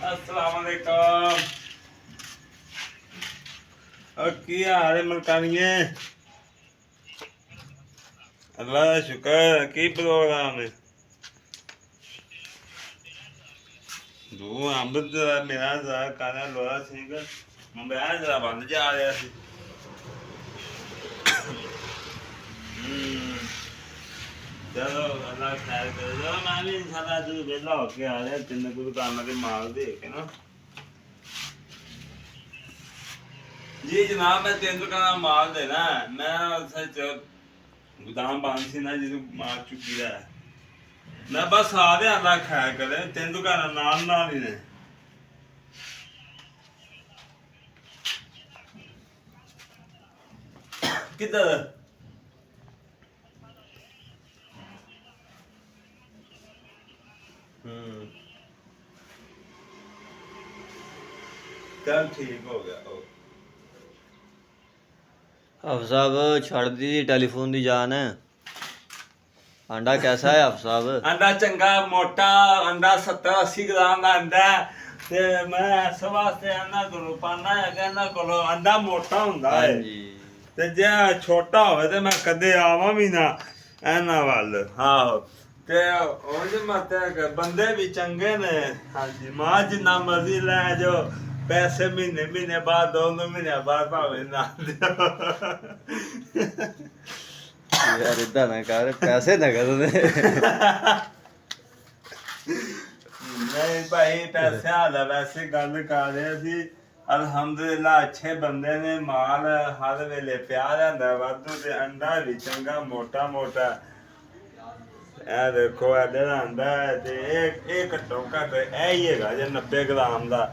अस्सलाम वालेकुम। और की हाल है मलकानिए? अल्लाह का शुक्र। की प्रोग्राम है? तू अंब मेरा जरा काला लोहा सिंह मोबाइल जरा बंद जा रहा सी। चलो अल्लाह खैर करे। चलो मैं भी इंशाल्लाह तू वेला होके आ रहा तेन कुछ काम के माल दे के ना। जी जनाब मैं 300 का माल देना है। मैं सच गोदाम बंद सी ना जिस माल चुकी है मैं बस आ रहा अल्लाह खैर करे। 300 का नाम ना ही ने किधर चल ठीक हो गया ओ। हाफ साहब छड़ दी टेलीफोन की जान है। अंडा कैसा है हाफ साहब? अंडा चंगा मोटा अंडा 70-80 ग्राम का अंडा है ते मैं इस वास्ते ਇਹਨਾਂ ਕੋਲੋਂ ਪਾਣਾ ਹੈ ਕਿ ਇਹਨਾਂ ਕੋਲੋਂ ਅੰਡਾ ਮੋਟਾ ਹੁੰਦਾ ਹੈ ਹਾਂਜੀ ਤੇ ਜੇ ਛੋਟਾ ਹੋਵੇ ਤੇ ਮੈਂ ਕਦੇ ਆਵਾਂ ਵੀ ਨਾ ਇਹਨਾਂ ਵੱਲ। ਆਹੋ ਤੇ ਉਂਝ ਮਤਲਬ ਬੰਦੇ ਵੀ ਚੰਗੇ ਨੇ। ਹਾਂਜੀ ਮਾਂ ਜਿੰਨਾ ਮਰਜ਼ੀ ਲੈ ਜਾਓ ਪੈਸੇ ਮਹੀਨੇ ਮਹੀਨੇ ਬਾਅਦ 2 ਮਹੀਨੇ ਬਾਅਦ ਭਾਵੇਂ ਨਾ यार इदा ना कर पैसे नगद ने। नहीं भाई पैसे हाल वैसे गल कर रहे सी। अलहमदुलिल्लाह अच्छे बंदे ने माल हर वेले पिया रहिंदा वाधू ते अंडा भी चंगा मोटा मोटा। ए देखो इधर आंदा है ते ये घट्टो घट्ट ए ही हैगा जे 90 ग्राम दा।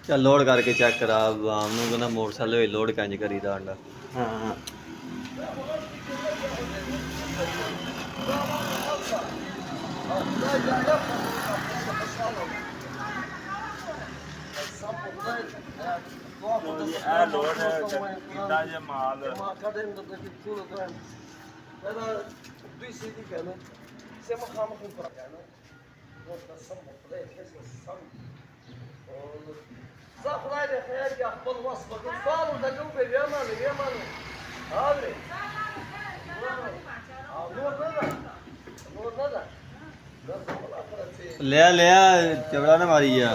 चल लोड करके चेक करा आम नूं कहना मोटरसाइकिल लोड कंज करीदा अंडा। हाँ ਇਹ ਲੋਡ ਕੀਤਾ ਜੇ ਮਾਲ صافي يا خير يا اخبار وصفك الفار ده جنب اليمن اليمن هذا نور نور लिया लिया चबड़ा ना मारी जा।